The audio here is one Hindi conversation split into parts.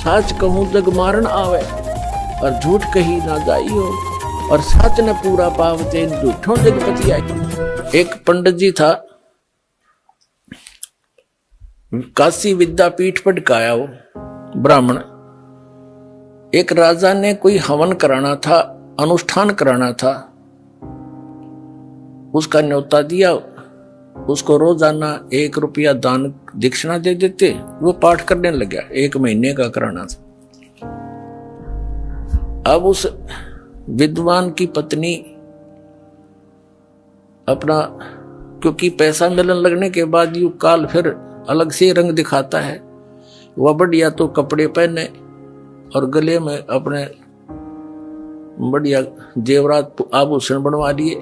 साच कहूं जग मारन आवे, और झूठ कही ना जाइयो, और सच न पूरा पावते झूठों जगपति आई। एक पंडित जी था, काशी विद्यापीठ पढ़काया वो ब्राह्मण। एक राजा ने कोई हवन कराना था, अनुष्ठान कराना था, उसका न्योता दिया, उसको रोजाना 1 रुपया दान दक्षिणा दे देते, वो पाठ करने लग गया। 1 महीने का कराना था। अब उस विद्वान की पत्नी अपना, क्योंकि पैसा मिलन लगने के बाद यू काल फिर अलग से रंग दिखाता है, वह बढ़िया तो कपड़े पहने और गले में अपने बढ़िया जेवरात आभूषण बनवा लिए,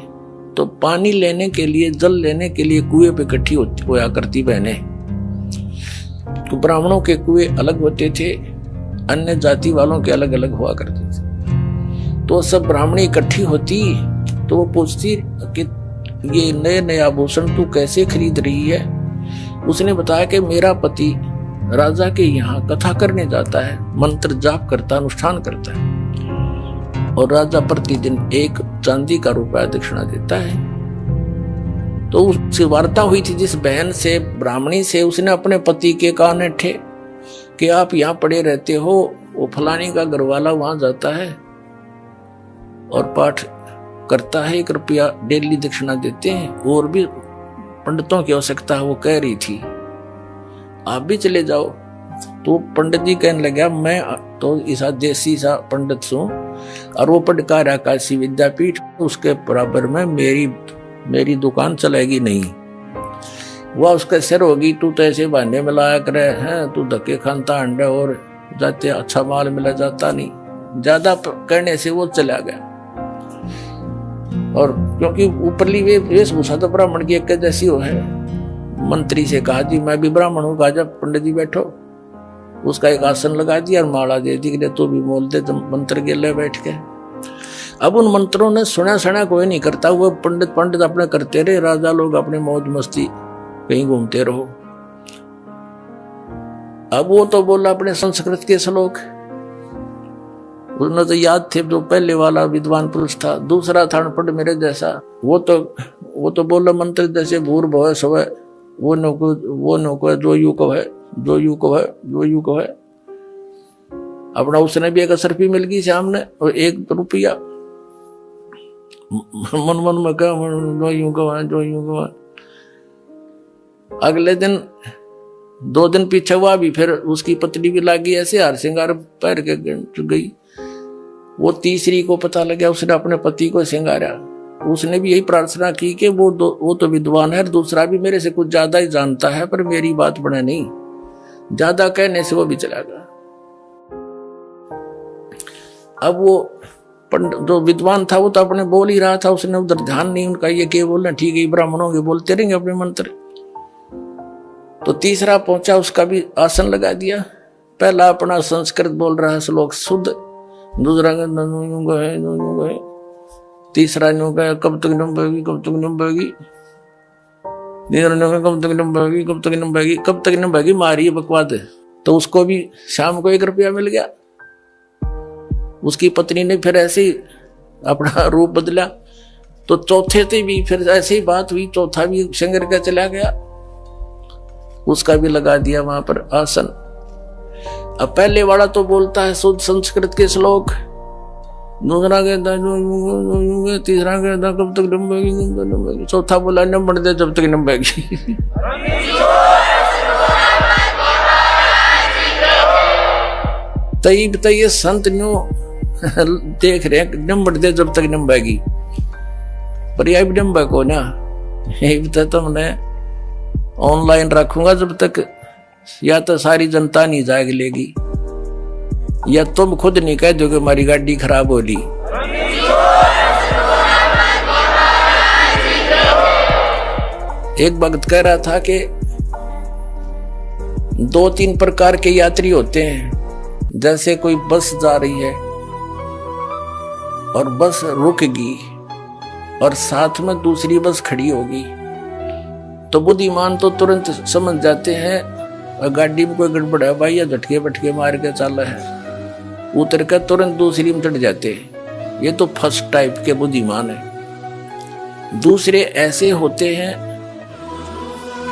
तो पानी लेने के लिए, जल लेने के लिए कुएं पे इकट्ठी होया करती बहनें। तो ब्राह्मणों के कुएं अलग होते थे, अन्य जाति वालों के अलग अलग हुआ करते थे। तो सब ब्राह्मणी इकट्ठी होती तो वो पूछती कि ये नए नए आभूषण तू कैसे खरीद रही है। उसने बताया कि मेरा पति राजा के यहाँ कथा करने जाता है, मंत्र जाप करता, अनुष्ठान करता है, और राजा प्रतिदिन 1 चांदी का रुपया दक्षिणा देता है। तो उससे वार्ता हुई थी जिस बहन से, ब्राह्मणी से, उसने अपने पति के कान ठे कि आप यहाँ पड़े रहते हो, वो फलानी का घरवाला वहां जाता है और पाठ करता है, 1 रुपया डेली दक्षिणा देते हैं, और भी पंडितों की आवश्यकता है। वो कह रही थी आप भी चले जाओ। तो पंडित जी कहने लगा मैं तो ऐसा देसी सा पंडित हूं, और वो पढ़का रहा काशी विद्यापीठ, उसके बराबर में मेरी दुकान चलेगी नहीं। वह उसके सिर होगी, तू तो ऐसे बहाने में लाया करे हैं, तू धक्के खानता अंडे और जाते अच्छा माल मिला जाता नहीं। ज्यादा कहने से वो चला गया, और क्योंकि ऊपरली वेशभूषा तो ब्राह्मण की एक जैसी हो है। मंत्री से कहा जी मैं भी ब्राह्मण हूँ, कहा जब पंडित जी बैठो, उसका एक आसन लगा दिया और माला दे दी कि तो भी बोल दे, तो मंत्र के लिए बैठ के। अब उन मंत्रों ने सुना कोई नहीं करता, वो पंडित अपने करते रहे, राजा लोग अपने मौज मस्ती कहीं घूमते रहो। अब वो तो बोला अपने संस्कृत के श्लोक, उन्हें तो याद थे, जो पहले वाला विद्वान पुरुष था। दूसरा था अनपढ़ मेरे जैसा, वो तो बोला मंत्र जैसे भूर भव स्व, वो नको जो यू को है, जो यू को है, जो यू को है। अपना उसने भी एक असरफी मिल गई सामने, और 1 रुपया मन में क्या, जो यू को है, जो यू को है। अगले दिन 2 दिन पीछे हुआ भी, फिर उसकी पत्नी भी लागी ऐसे हार श्रृंगार पैर के गई। वो तीसरी को पता लगा, उसने अपने पति को श्रृंगारा। उसने भी यही प्रार्थना की कि वो तो विद्वान है, दूसरा भी मेरे से कुछ ज्यादा ही जानता है, पर मेरी बात बने नहीं। ज्यादा कहने से वो भी चला गया। अब वो जो विद्वान था वो तो अपने बोल ही रहा था, उसने उधर ध्यान नहीं उनका, ये क्या बोलना, ठीक है ब्राह्मणों के बोलते रहेंगे अपने मंत्र। तो तीसरा पहुंचा, उसका भी आसन लगा दिया। पहला अपना संस्कृत बोल रहा है श्लोक शुद्ध, दूसरा है, तीसरा कब तक नंबेगी, कब तक नंबेगी, कब तक नंबेगी, कब तक नंबेगी, कब तक नंबेगी, मारी बकवाद। तो उसको भी शाम को 1 रुपया मिल गया। उसकी पत्नी ने फिर ऐसे ही अपना रूप बदला, तो चौथे से भी फिर ऐसी ही बात हुई, चौथा भी शंकर का चला गया, उसका भी लगा दिया वहां पर आसन। अब पहले वाला तो बोलता है शुद्ध संस्कृत के श्लोक, दूसरा कहता है, तीसरा कहता है कब तक नंबेगी, चौथा बोला नंबर दे जब तक नंबेगी। तब ये संत न्यू देख रहे हैं, नंबर दे जब तक नंबेगी, पर यह भी नंबर को ना, ये तुमने ऑनलाइन रखूंगा जब तक, या तो सारी जनता नहीं जाग लेगी, या तुम खुद नहीं कह दोगे हमारी गाड़ी खराब होली। एक भक्त कह रहा था कि 2-3 प्रकार के यात्री होते हैं। जैसे कोई बस जा रही है और बस रुकेगी और साथ में दूसरी बस खड़ी होगी, तो बुद्धिमान तो तुरंत समझ जाते हैं और गाड़ी में कोई गड़बड़ है भाई, या झटके बटके मार के चल है, उतर कर तुरंत दूसरी में चढ़ जाते हैं। ये तो फर्स्ट टाइप के बुद्धिमान है। दूसरे ऐसे होते हैं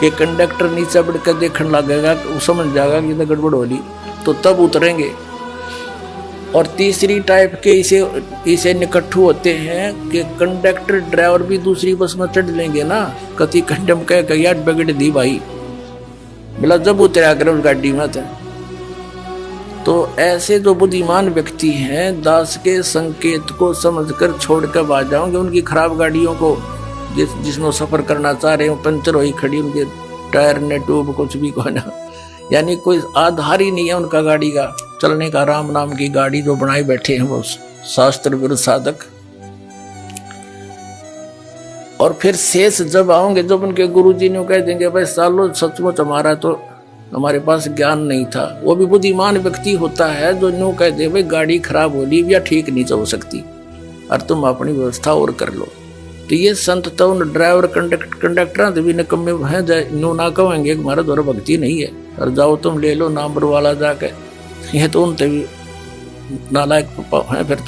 कि कंडक्टर नीचे बढ़ कर देखने लगेगा, वो समझ जाएगा कि गड़बड़ हो रही, तो तब उतरेंगे। और तीसरी टाइप के इसे निकट्ठू होते हैं कि कंडक्टर ड्राइवर भी दूसरी बस में चढ़ लेंगे ना, कति कंडम कह यार बगड़ दी भाई, बोला जब उतरा कर उस गाड़ी में था। तो ऐसे जो बुद्धिमान व्यक्ति हैं, दास के संकेत को समझकर छोड़कर भाग जाओगे। उनकी खराब गाड़ियों को जिसमें सफर करना चाह रहे हो, पंचर हुई खड़ी, उनके टायर ने ट्यूब कुछ भी को ना, यानी कोई आधार ही नहीं है उनका गाड़ी का चलने का। राम नाम की गाड़ी जो बनाई बैठे हैं वो शास्त्र विरुद्ध साधक। और फिर शेष जब आओगे, जब उनके गुरुजी ने कह देंगे भाई सालो सचमुच हमारा तो हमारे पास ज्ञान नहीं था। वो भी बुद्धिमान व्यक्ति होता है जो न्यू कह दे भाई गाड़ी खराब हो रही या ठीक नहीं चल सकती और तुम अपनी व्यवस्था और कर लो। तो ये संत तो उन ड्राइवर कंडक्टर भी निकम्मे हैं, न्यू ना कहेंगे हमारा द्वारा भक्ति नहीं है और जाओ तुम ले लो नंबर वाला जाके, ये तो उनसे भी नालायक हैं फिर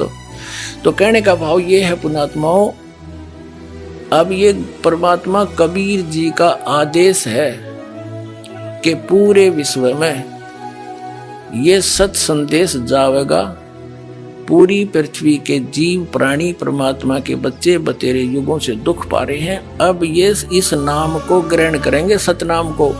तो कहने का भाव ये है पुण्यात्माओं, अब ये परमात्मा कबीर जी का आदेश है कि पूरे विश्व में ये सत संदेश जाएगा। पूरी पृथ्वी के जीव प्राणी परमात्मा के बच्चे बतेरे युगों से दुख पा रहे हैं, अब ये इस नाम को ग्रहण करेंगे, सतनाम को।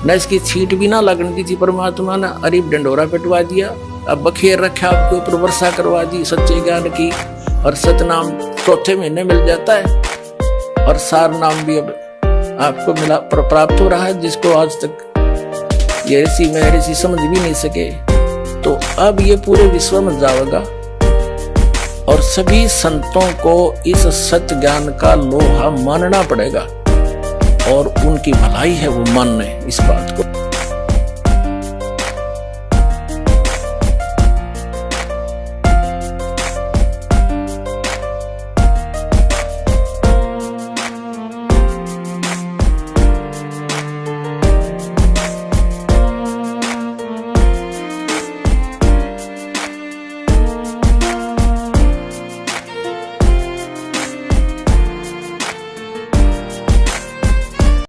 न इसकी छींट भी ना लगने दी थी परमात्मा ने, अरीब डंडोरा पिटवा दिया, अब बखेर रखा आपके ऊपर, वर्षा करवा दी सच्चे ज्ञान की। और सतनाम चौथे महीने मिल जाता है और सार नाम भी अब आपको मिला प्राप्त हो रहा है, जिसको आज तक ये ऋषि में ऋषि समझ भी नहीं सके। तो अब ये पूरे विश्व में जाएगा और सभी संतों को इस सत्य ज्ञान का लोहा मानना पड़ेगा और उनकी भलाई है वो मानने इस बात को।